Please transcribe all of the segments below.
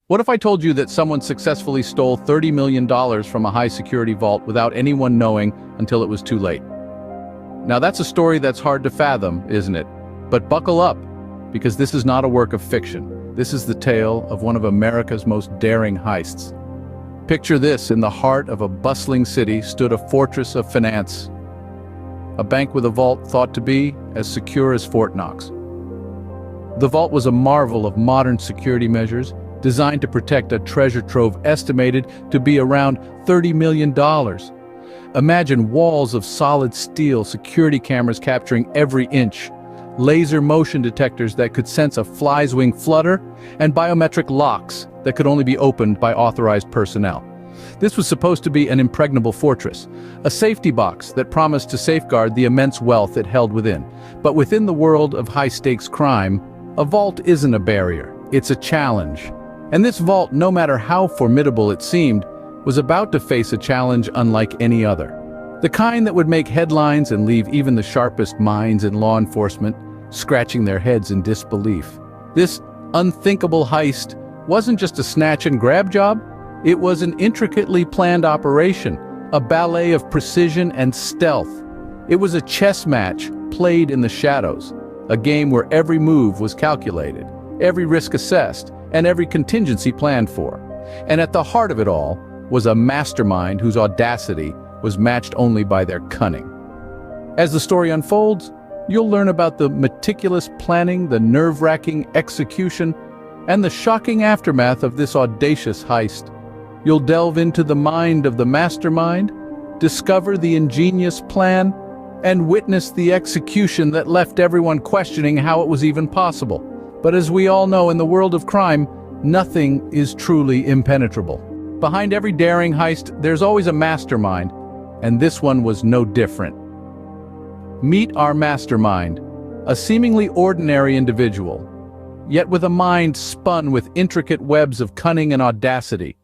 What if I told you that someone successfully stole $30 million from a high-security vault without anyone knowing until it was too late? Now that's a story that's hard to fathom, isn't it? But buckle up, because this is not a work of fiction. This is the tale of one of America's most daring heists. Picture this: in the heart of a bustling city stood a fortress of finance. A bank with a vault thought to be as secure as Fort Knox. The vault was a marvel of modern security measures, designed to protect a treasure trove estimated to be around $30 million. Imagine walls of solid steel, security cameras capturing every inch, laser motion detectors that could sense a fly's wing flutter, and biometric locks that could only be opened by authorized personnel. This was supposed to be an impregnable fortress, a safety box that promised to safeguard the immense wealth it held within. But within the world of high-stakes crime, a vault isn't a barrier, it's a challenge. And this vault, no matter how formidable it seemed, was about to face a challenge unlike any other. The kind that would make headlines and leave even the sharpest minds in law enforcement scratching their heads in disbelief. This unthinkable heist wasn't just a snatch and grab job, it was an intricately planned operation, a ballet of precision and stealth. It was a chess match played in the shadows, a game where every move was calculated, every risk assessed, and every contingency planned for. And at the heart of it all was a mastermind whose audacity was matched only by their cunning. As the story unfolds, you'll learn about the meticulous planning, the nerve-wracking execution, and the shocking aftermath of this audacious heist. You'll delve into the mind of the mastermind, discover the ingenious plan, and witness the execution that left everyone questioning how it was even possible. But as we all know, in the world of crime, nothing is truly impenetrable. Behind every daring heist, there's always a mastermind, and this one was no different. Meet our mastermind, a seemingly ordinary individual, yet with a mind spun with intricate webs of cunning and audacity.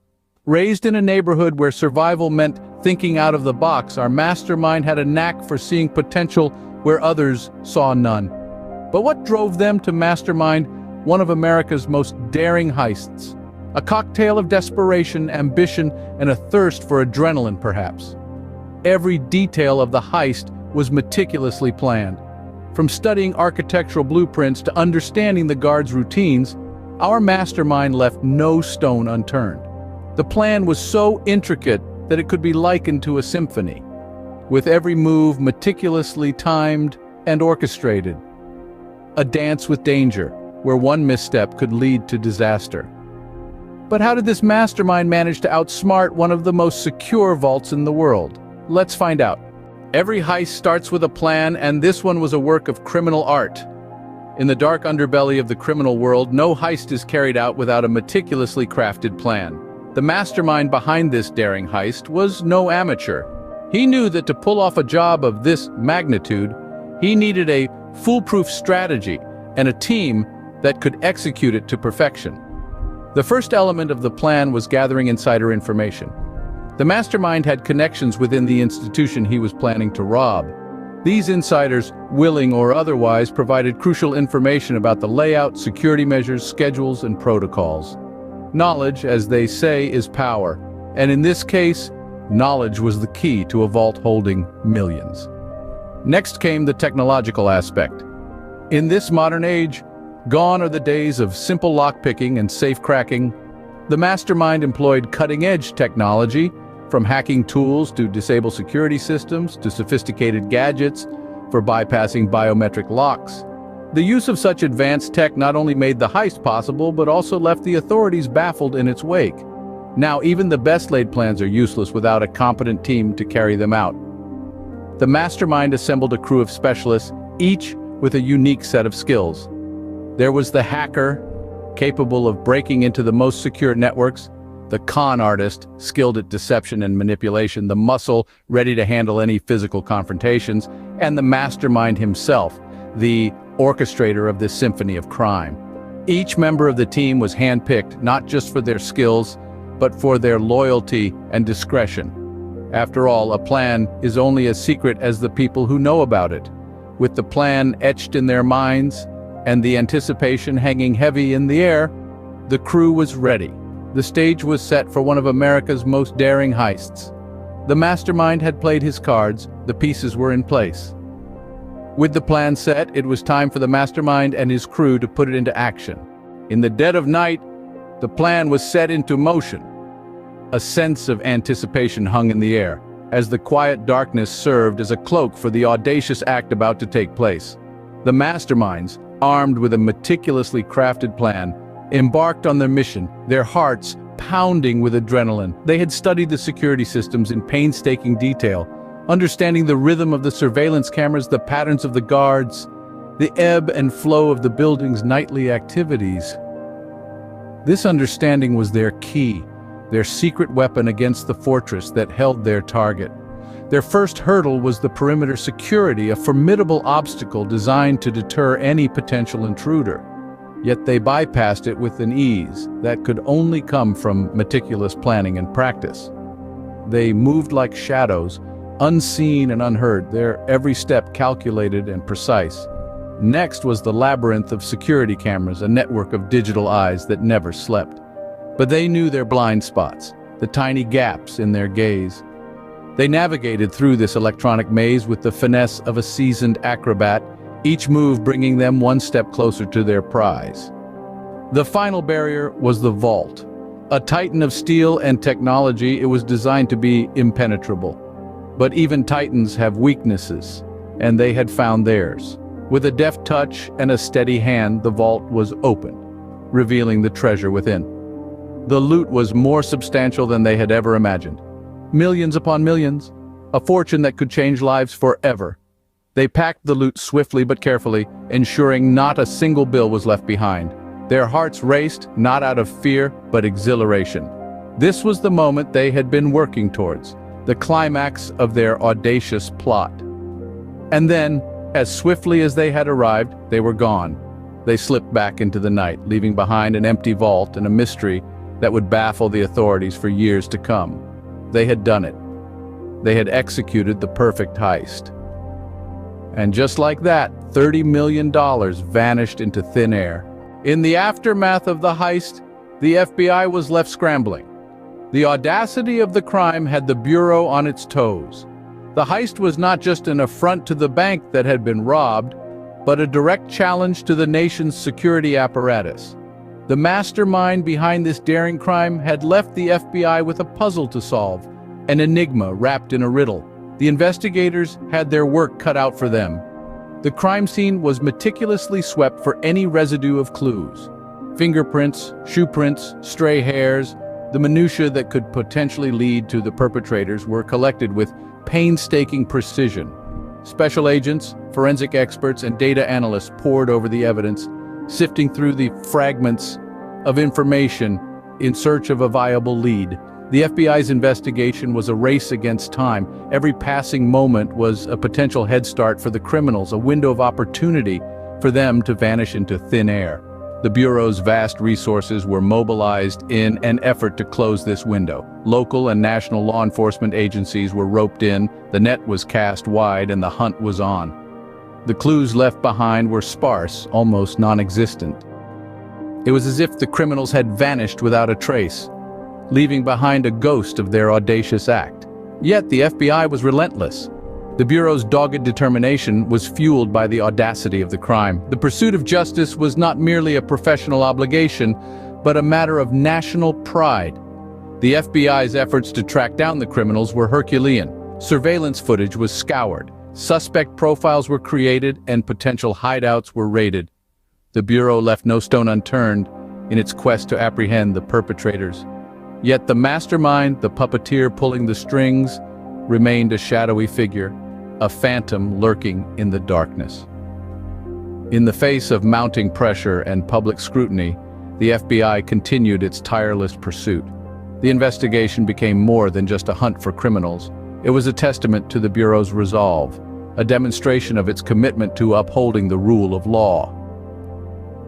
Raised in a neighborhood where survival meant thinking out of the box, our mastermind had a knack for seeing potential where others saw none. But what drove them to mastermind one of America's most daring heists? A cocktail of desperation, ambition, and a thirst for adrenaline, perhaps. Every detail of the heist was meticulously planned. From studying architectural blueprints to understanding the guards' routines, our mastermind left no stone unturned. The plan was so intricate that it could be likened to a symphony, with every move meticulously timed and orchestrated. A dance with danger, where one misstep could lead to disaster. But how did this mastermind manage to outsmart one of the most secure vaults in the world? Let's find out. Every heist starts with a plan, and this one was a work of criminal art. In the dark underbelly of the criminal world, no heist is carried out without a meticulously crafted plan. The mastermind behind this daring heist was no amateur. He knew that to pull off a job of this magnitude, he needed a foolproof strategy and a team that could execute it to perfection. The first element of the plan was gathering insider information. The mastermind had connections within the institution he was planning to rob. These insiders, willing or otherwise, provided crucial information about the layout, security measures, schedules, and protocols. Knowledge, as they say, is power, and in this case, knowledge was the key to a vault holding millions. Next came the technological aspect. In this modern age, gone are the days of simple lockpicking and safe cracking. The mastermind employed cutting-edge technology, from hacking tools to disable security systems to sophisticated gadgets for bypassing biometric locks. The use of such advanced tech not only made the heist possible, but also left the authorities baffled in its wake. Now, even the best-laid plans are useless without a competent team to carry them out. The mastermind assembled a crew of specialists, each with a unique set of skills. There was the hacker, capable of breaking into the most secure networks, the con artist, skilled at deception and manipulation, the muscle, ready to handle any physical confrontations, and the mastermind himself, the orchestrator of this symphony of crime. Each member of the team was handpicked not just for their skills, but for their loyalty and discretion. After all, a plan is only as secret as the people who know about it. With the plan etched in their minds and the anticipation hanging heavy in the air, the crew was ready. the stage was set for one of America's most daring heists. The mastermind had played his cards, the pieces were in place. With the plan set, it was time for the mastermind and his crew to put it into action. In the dead of night, the plan was set into motion. A sense of anticipation hung in the air, as the quiet darkness served as a cloak for the audacious act about to take place. The masterminds, armed with a meticulously crafted plan, embarked on their mission, their hearts pounding with adrenaline. They had studied the security systems in painstaking detail, understanding the rhythm of the surveillance cameras, the patterns of the guards, the ebb and flow of the building's nightly activities. This understanding was their key, their secret weapon against the fortress that held their target. Their first hurdle was the perimeter security, a formidable obstacle designed to deter any potential intruder. Yet they bypassed it with an ease that could only come from meticulous planning and practice. They moved like shadows, unseen and unheard, their every step calculated and precise. Next was the labyrinth of security cameras, a network of digital eyes that never slept. But they knew their blind spots, the tiny gaps in their gaze. They navigated through this electronic maze with the finesse of a seasoned acrobat, each move bringing them one step closer to their prize. The final barrier was the vault. A titan of steel and technology, it was designed to be impenetrable. But even titans have weaknesses, and they had found theirs. With a deft touch and a steady hand, the vault was opened, revealing the treasure within. The loot was more substantial than they had ever imagined. Millions upon millions, a fortune that could change lives forever. They packed the loot swiftly but carefully, ensuring not a single bill was left behind. Their hearts raced, not out of fear, but exhilaration. This was the moment they had been working towards, the climax of their audacious plot. And then, as swiftly as they had arrived, they were gone. They slipped back into the night, leaving behind an empty vault and a mystery that would baffle the authorities for years to come. They had done it. They had executed the perfect heist. And just like that, $30 million vanished into thin air. In the aftermath of the heist, the FBI was left scrambling. The audacity of the crime had the Bureau on its toes. The heist was not just an affront to the bank that had been robbed, but a direct challenge to the nation's security apparatus. The mastermind behind this daring crime had left the FBI with a puzzle to solve, an enigma wrapped in a riddle. The investigators had their work cut out for them. The crime scene was meticulously swept for any residue of clues. Fingerprints, shoe prints, stray hairs, the minutiae that could potentially lead to the perpetrators were collected with painstaking precision. Special agents, forensic experts, and data analysts pored over the evidence, sifting through the fragments of information in search of a viable lead. The FBI's investigation was a race against time. Every passing moment was a potential head start for the criminals, a window of opportunity for them to vanish into thin air. The Bureau's vast resources were mobilized in an effort to close this window. Local and national law enforcement agencies were roped in, the net was cast wide, and the hunt was on. The clues left behind were sparse, almost non-existent. It was as if the criminals had vanished without a trace, leaving behind a ghost of their audacious act. Yet the FBI was relentless. The Bureau's dogged determination was fueled by the audacity of the crime. The pursuit of justice was not merely a professional obligation, but a matter of national pride. The FBI's efforts to track down the criminals were Herculean. Surveillance footage was scoured, suspect profiles were created, and potential hideouts were raided. The Bureau left no stone unturned in its quest to apprehend the perpetrators. Yet the mastermind, the puppeteer pulling the strings, remained a shadowy figure, a phantom lurking in the darkness. In the face of mounting pressure and public scrutiny, the FBI continued its tireless pursuit. The investigation became more than just a hunt for criminals. It was a testament to the Bureau's resolve, a demonstration of its commitment to upholding the rule of law.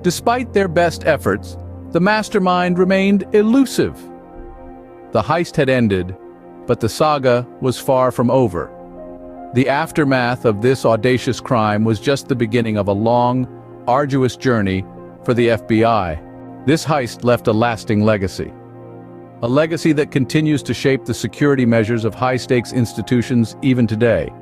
Despite their best efforts, the mastermind remained elusive. The heist had ended, but the saga was far from over. The aftermath of this audacious crime was just the beginning of a long, arduous journey for the FBI. This heist left a lasting legacy. a legacy that continues to shape the security measures of high-stakes institutions even today.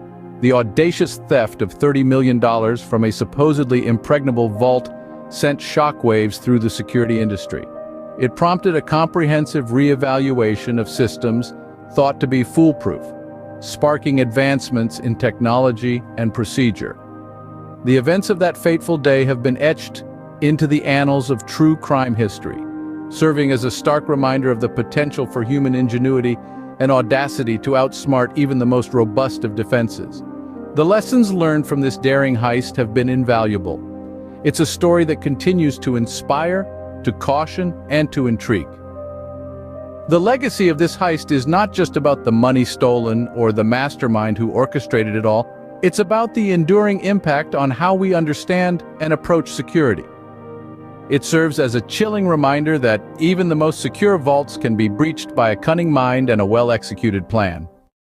The audacious theft of $30 million from a supposedly impregnable vault sent shockwaves through the security industry. It prompted a comprehensive re-evaluation of systems thought to be foolproof, sparking advancements in technology and procedure. The events of that fateful day have been etched into the annals of true crime history, serving as a stark reminder of the potential for human ingenuity and audacity to outsmart even the most robust of defenses. The lessons learned from this daring heist have been invaluable. It's a story that continues to inspire, to caution, and to intrigue. The legacy of this heist is not just about the money stolen or the mastermind who orchestrated it all. It's about the enduring impact on how we understand and approach security. It serves as a chilling reminder that even the most secure vaults can be breached by a cunning mind and a well-executed plan.